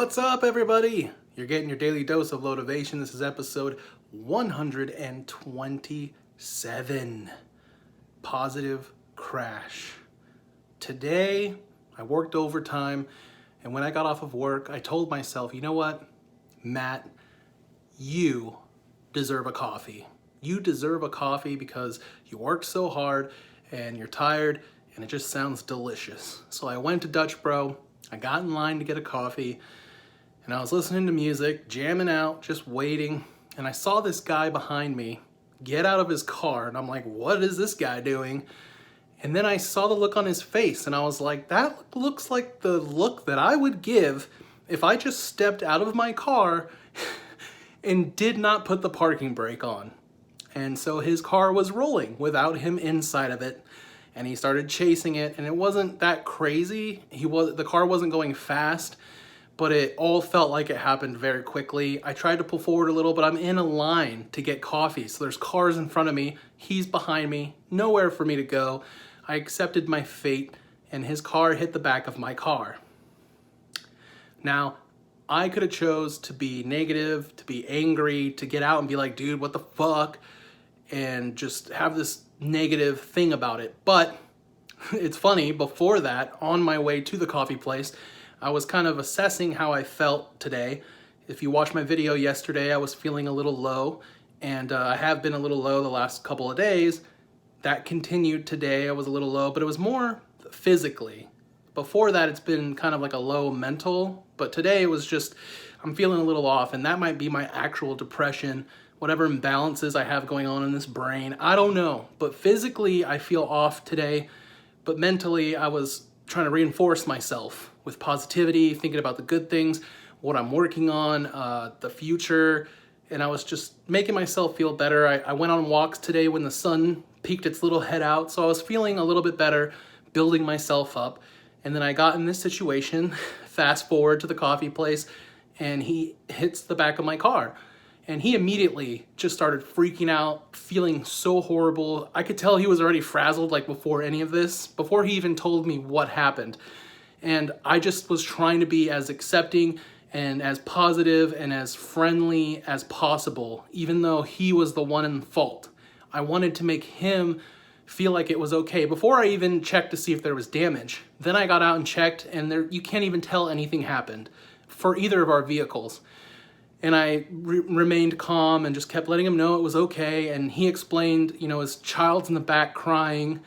What's up, everybody? You're getting your daily dose of LoweTivation. This is episode 127. Positive crash. Today, I worked overtime, and when I got off of work, I told myself, you know what, Matt, you deserve a coffee. You deserve a coffee because you worked so hard and you're tired and it just sounds delicious. So I went to Dutch Bro, I got in line to get a coffee, and I was listening to music, jamming out, just waiting, and I saw this guy behind me get out of his car, and I'm like, what is this guy doing? And then I saw the look on his face, and I was like, that looks like the look that I would give if I just stepped out of my car and did not put the parking brake on. And so his car was rolling without him inside of it, and he started chasing it, and it wasn't that crazy. The car wasn't going fast, but it all felt like it happened very quickly. I tried to pull forward a little, but I'm in a line to get coffee. So there's cars in front of me, he's behind me, nowhere for me to go. I accepted my fate, and his car hit the back of my car. Now, I could have chose to be negative, to be angry, to get out and be like, dude, what the fuck? And just have this negative thing about it. But it's funny, before that, on my way to the coffee place, I was kind of assessing how I felt today. If you watched my video yesterday, I was feeling a little low, and I have been a little low the last couple of days. That continued today. I was a little low, but it was more physically. Before that, it's been kind of like a low mental, but today it was just, I'm feeling a little off, and that might be my actual depression, whatever imbalances I have going on in this brain. I don't know, but physically I feel off today, but mentally I was trying to reinforce myself with positivity, thinking about the good things, what I'm working on, the future, and I was just making myself feel better. I went on walks today when the sun peeked its little head out, so I was feeling a little bit better, building myself up, and then I got in this situation, fast forward to the coffee place, and he hits the back of my car. And he immediately just started freaking out, feeling so horrible. I could tell he was already frazzled, like before any of this, before he even told me what happened. And I just was trying to be as accepting and as positive and as friendly as possible, even though he was the one in fault. I wanted to make him feel like it was okay before I even checked to see if there was damage. Then I got out and checked, and you can't even tell anything happened for either of our vehicles. And I remained calm and just kept letting him know it was okay. And he explained, his child's in the back crying,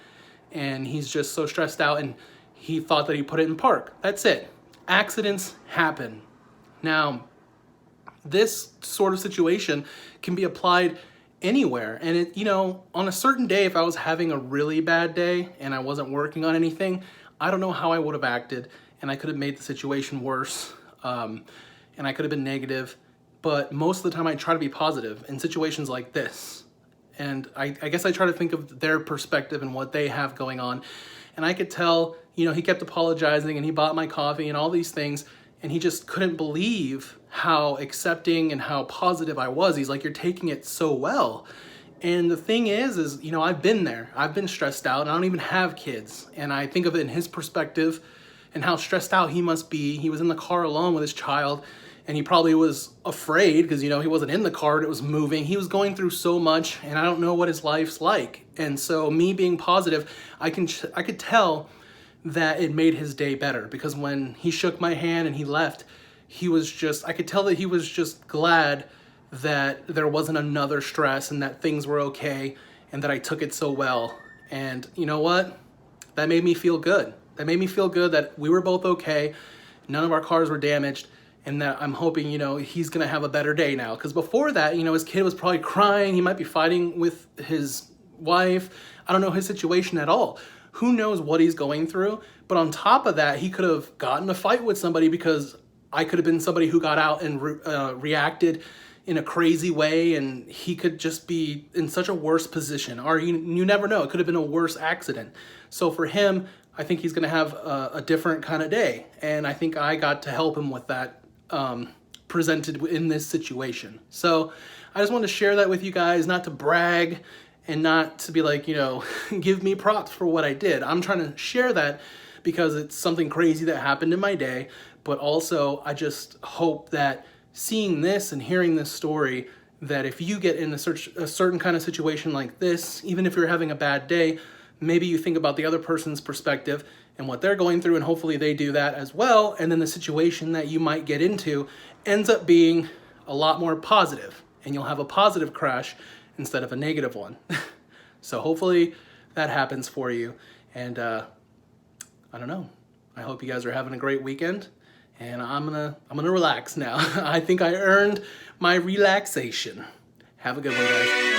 and he's just so stressed out, and he thought that he put it in park. That's it. Accidents happen. Now, this sort of situation can be applied anywhere. And on a certain day, if I was having a really bad day and I wasn't working on anything, I don't know how I would have acted, and I could have made the situation worse, and I could have been negative. But most of the time I try to be positive in situations like this. And I guess I try to think of their perspective and what they have going on. And I could tell, he kept apologizing, and he bought my coffee and all these things, and he just couldn't believe how accepting and how positive I was. He's like, you're taking it so well. And the thing is, I've been there. I've been stressed out, and I don't even have kids. And I think of it in his perspective and how stressed out he must be. He was in the car alone with his child, and he probably was afraid because, he wasn't in the car and it was moving. He was going through so much, and I don't know what his life's like. And so me being positive, I could tell that it made his day better, because when he shook my hand and he left, I could tell that he was just glad that there wasn't another stress and that things were okay and that I took it so well. And you know what? That made me feel good. That made me feel good that we were both okay. None of our cars were damaged. And that I'm hoping, he's going to have a better day now. Because before that, his kid was probably crying. He might be fighting with his wife. I don't know his situation at all. Who knows what he's going through? But on top of that, he could have gotten a fight with somebody, because I could have been somebody who got out and reacted in a crazy way. And he could just be in such a worse position. Or you never know. It could have been a worse accident. So for him, I think he's going to have a different kind of day. And I think I got to help him with that. Presented in this situation. So I just wanted to share that with you guys, not to brag and not to be like, give me props for what I did. I'm trying to share that because it's something crazy that happened in my day, but also I just hope that seeing this and hearing this story, that if you get in a certain kind of situation like this, even if you're having a bad day, maybe you think about the other person's perspective and what they're going through, and hopefully they do that as well, and then the situation that you might get into ends up being a lot more positive, and you'll have a positive crash instead of a negative one. So hopefully that happens for you, and I don't know. I hope you guys are having a great weekend, and I'm gonna relax now. I think I earned my relaxation. Have a good one, guys.